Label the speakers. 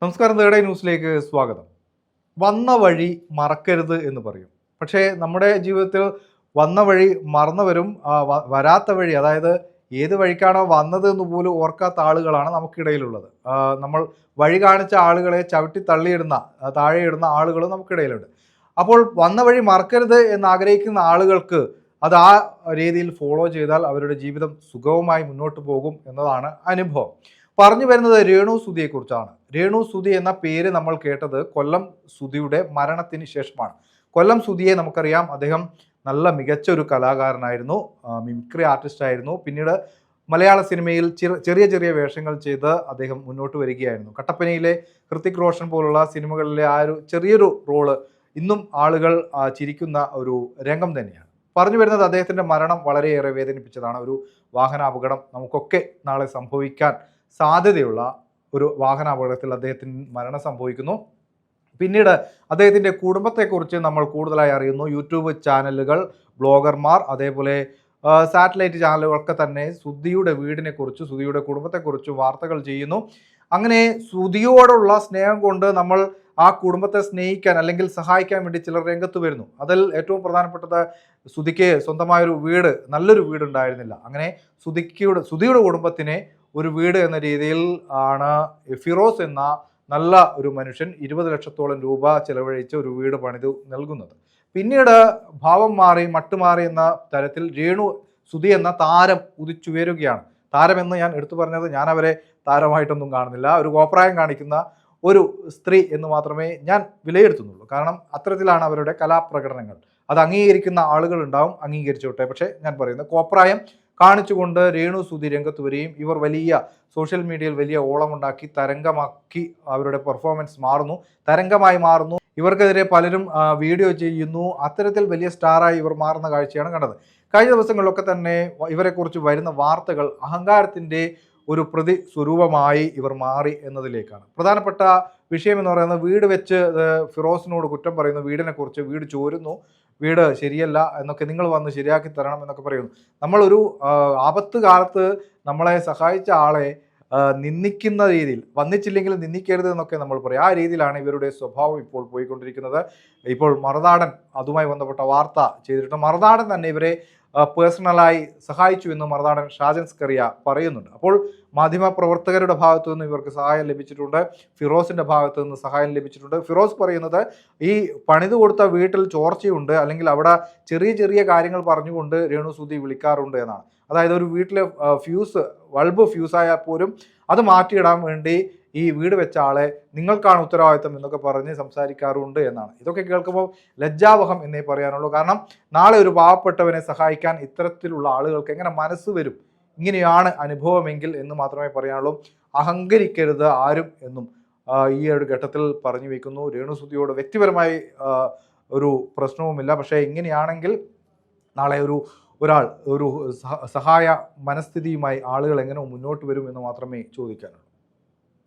Speaker 1: നമസ്കാരം, തേർഡ് ന്യൂസിലേക്ക് സ്വാഗതം. വന്ന വഴി മറക്കരുത് എന്ന് പറയും. പക്ഷേ നമ്മുടെ ജീവിതത്തിൽ വന്ന വഴി മറന്നവരും വരാത്ത വഴി, അതായത് ഏത് വഴിക്കാണോ വന്നത് എന്ന് പോലും ഓർക്കാത്ത ആളുകളാണ് നമുക്കിടയിലുള്ളത്. നമ്മൾ വഴി കാണിച്ച ആളുകളെ ചവിട്ടി തള്ളിയിടുന്ന താഴെയിടുന്ന ആളുകളും നമുക്കിടയിലുണ്ട്. അപ്പോൾ വന്ന വഴി മറക്കരുത് എന്ന് ആഗ്രഹിക്കുന്ന ആളുകൾക്ക് അത് ആ രീതിയിൽ ഫോളോ ചെയ്താൽ അവരുടെ ജീവിതം സുഗമമായി മുന്നോട്ട് പോകും എന്നതാണ് അനുഭവം. പറഞ്ഞു വരുന്നത് രേണു സുധിയെക്കുറിച്ചാണ്. രേണു സുധി എന്ന പേര് നമ്മൾ കേട്ടത് കൊല്ലം സുധിയുടെ മരണത്തിന് ശേഷമാണ്. കൊല്ലം സുധിയെ നമുക്കറിയാം, അദ്ദേഹം നല്ല മികച്ച ഒരു കലാകാരനായിരുന്നു, മിമിക്രി ആർട്ടിസ്റ്റ് ആയിരുന്നു. പിന്നീട് മലയാള സിനിമയിൽ ചെറിയ ചെറിയ വേഷങ്ങൾ ചെയ്ത് അദ്ദേഹം മുന്നോട്ട് വരികയായിരുന്നു. കട്ടപ്പനയിലെ ഹൃത്തിക് റോഷൻ പോലുള്ള സിനിമകളിലെ ആ ഒരു ചെറിയൊരു റോള് ഇന്നും ആളുകൾ ചിരിക്കുന്ന ഒരു രംഗം തന്നെയാണ്. പറഞ്ഞു വരുന്നത് അദ്ദേഹത്തിൻ്റെ മരണം വളരെയേറെ വേദനിപ്പിച്ചതാണ്. ഒരു വാഹനാപകടം നമുക്കൊക്കെ നാളെ സംഭവിക്കാൻ സാധ്യതയുള്ള ഒരു വാഹനാപകടത്തിൽ അദ്ദേഹത്തിന് മരണം സംഭവിക്കുന്നു. പിന്നീട് അദ്ദേഹത്തിൻ്റെ കുടുംബത്തെക്കുറിച്ച് നമ്മൾ കൂടുതലായി അറിയുന്നു. യൂട്യൂബ് ചാനലുകൾ, ബ്ലോഗർമാർ, അതേപോലെ സാറ്റലൈറ്റ് ചാനലുകളൊക്കെ തന്നെ സുധിയുടെ വീടിനെക്കുറിച്ച്, സുധിയുടെ കുടുംബത്തെക്കുറിച്ച് വാർത്തകൾ ചെയ്യുന്നു. അങ്ങനെ സുധിയോടുള്ള സ്നേഹം കൊണ്ട് നമ്മൾ ആ കുടുംബത്തെ സ്നേഹിക്കാൻ അല്ലെങ്കിൽ സഹായിക്കാൻ വേണ്ടി ചിലർ രംഗത്ത് വരുന്നു. അതിൽ ഏറ്റവും പ്രധാനപ്പെട്ടത് സുധിക്ക് സ്വന്തമായൊരു വീട്, നല്ലൊരു വീടുണ്ടായിരുന്നില്ല. അങ്ങനെ സുധിയുടെ കുടുംബത്തിനെ ഒരു വീട് എന്ന രീതിയിൽ ആണ് ഫിറോസ് എന്ന നല്ല ഒരു മനുഷ്യൻ 20 ലക്ഷത്തോളം രൂപ ചെലവഴിച്ച് ഒരു വീട് പണിത് നൽകുന്നത്. പിന്നീട് ഭാവം മാറി, മട്ടുമാറി എന്ന തരത്തിൽ രേണു സുധി എന്ന താരം ഉദിച്ചുയരുകയാണ്. താരമെന്ന് ഞാൻ എടുത്തു പറഞ്ഞത്, ഞാൻ അവരെ താരമായിട്ടൊന്നും കാണുന്നില്ല. ഒരു കോപ്രായം കാണിക്കുന്ന ഒരു സ്ത്രീ എന്ന് മാത്രമേ ഞാൻ വിലയിരുത്തുന്നുള്ളൂ. കാരണം അത്തരത്തിലാണ് അവരുടെ കലാപ്രകടനങ്ങൾ. അത് അംഗീകരിക്കുന്ന ആളുകൾ ഉണ്ടാവും, അംഗീകരിച്ചോട്ടെ. പക്ഷേ ഞാൻ പറയുന്നത് കോപ്രായം കാണിച്ചുകൊണ്ട് രേണു സുധി രംഗത്ത് വരികയും ഇവർ വലിയ സോഷ്യൽ മീഡിയയിൽ വലിയ ഓളമുണ്ടാക്കി തരംഗമാക്കി അവരുടെ പെർഫോമൻസ് മാറുന്നു, തരംഗമായി മാറുന്നു. ഇവർക്കെതിരെ പലരും വീഡിയോ ചെയ്യുന്നു. അത്തരത്തിൽ വലിയ സ്റ്റാറായി ഇവർ മാറുന്ന കാഴ്ചയാണ് കണ്ടത്. കഴിഞ്ഞ ദിവസങ്ങളിലൊക്കെ തന്നെ ഇവരെക്കുറിച്ച് വരുന്ന വാർത്തകൾ അഹങ്കാരത്തിൻ്റെ ഒരു പ്രതി സ്വരൂപമായി ഇവർ മാറി എന്നതിലേക്കാണ്. പ്രധാനപ്പെട്ട വിഷയം എന്ന് പറയുന്നത്, വീട് വെച്ച് ഫിറോസിനോട് കുറ്റം പറയുന്നു, വീടിനെക്കുറിച്ച്, വീട് ചോരുന്നു, വീട് ശരിയല്ല എന്നൊക്കെ, നിങ്ങൾ വന്ന് ശരിയാക്കി തരണം എന്നൊക്കെ പറയുന്നു. നമ്മളൊരു ആപത്ത് കാലത്ത് നമ്മളെ സഹായിച്ച ആളെ നിന്ദിക്കുന്ന രീതിയിൽ, വന്നിച്ചില്ലെങ്കിൽ നിന്ദിക്കരുത് എന്നൊക്കെ നമ്മൾ പറയും. ആ രീതിയിലാണ് ഇവരുടെ സ്വഭാവം ഇപ്പോൾ പോയിക്കൊണ്ടിരിക്കുന്നത്. ഇപ്പോൾ മറുനാടൻ അതുമായി ബന്ധപ്പെട്ട വാർത്ത ചെയ്തിട്ടുണ്ട്. മറുനാടൻ തന്നെ ഇവരെ പേഴ്സണലായി സഹായിച്ചു എന്ന് മറുനാടൻ ഷാജൻ സ്കറിയ പറയുന്നുണ്ട്. അപ്പോൾ മാധ്യമപ്രവർത്തകരുടെ ഭാഗത്തു നിന്ന് ഇവർക്ക് സഹായം ലഭിച്ചിട്ടുണ്ട്, ഫിറോസിൻ്റെ ഭാഗത്തു നിന്ന് സഹായം ലഭിച്ചിട്ടുണ്ട്. ഫിറോസ് പറയുന്നത് ഈ പണിത് കൊടുത്ത വീട്ടിൽ ചോർച്ചയുണ്ട്, അല്ലെങ്കിൽ അവിടെ ചെറിയ ചെറിയ കാര്യങ്ങൾ പറഞ്ഞുകൊണ്ട് രേണു സുധി വിളിക്കാറുണ്ട് എന്നാണ്. അതായത് ഒരു വീട്ടിലെ ബൾബ് ഫ്യൂസായാൽ പോലും അത് മാറ്റിയിടാൻ വേണ്ടി ഈ വീട് വെച്ച ആളെ നിങ്ങൾക്കാണ് ഉത്തരവാദിത്തം എന്നൊക്കെ പറഞ്ഞ് സംസാരിക്കാറുണ്ട് എന്നാണ്. ഇതൊക്കെ കേൾക്കുമ്പോൾ ലജ്ജാവഹം എന്നേ പറയാനുള്ളൂ. കാരണം നാളെ ഒരു പാവപ്പെട്ടവനെ സഹായിക്കാൻ ഇത്തരത്തിലുള്ള ആളുകൾക്ക് എങ്ങനെ മനസ്സ് വരും? ഇങ്ങനെയാണ് അനുഭവമെങ്കിൽ എന്ന് മാത്രമേ പറയാനുള്ളൂ. അഹങ്കരിക്കരുത് ആരും എന്നും ഈ ഒരു ഘട്ടത്തിൽ പറഞ്ഞു വയ്ക്കുന്നു. രേണു സുധിയോട് വ്യക്തിപരമായി ഒരു പ്രശ്നവുമില്ല. പക്ഷേ ഇങ്ങനെയാണെങ്കിൽ നാളെ ഒരാൾ ഒരു സഹായ മനസ്ഥിതിയുമായി ആളുകൾ എങ്ങനെ മുന്നോട്ട് വരും എന്ന് മാത്രമേ ചോദിക്കാനുള്ളൂ.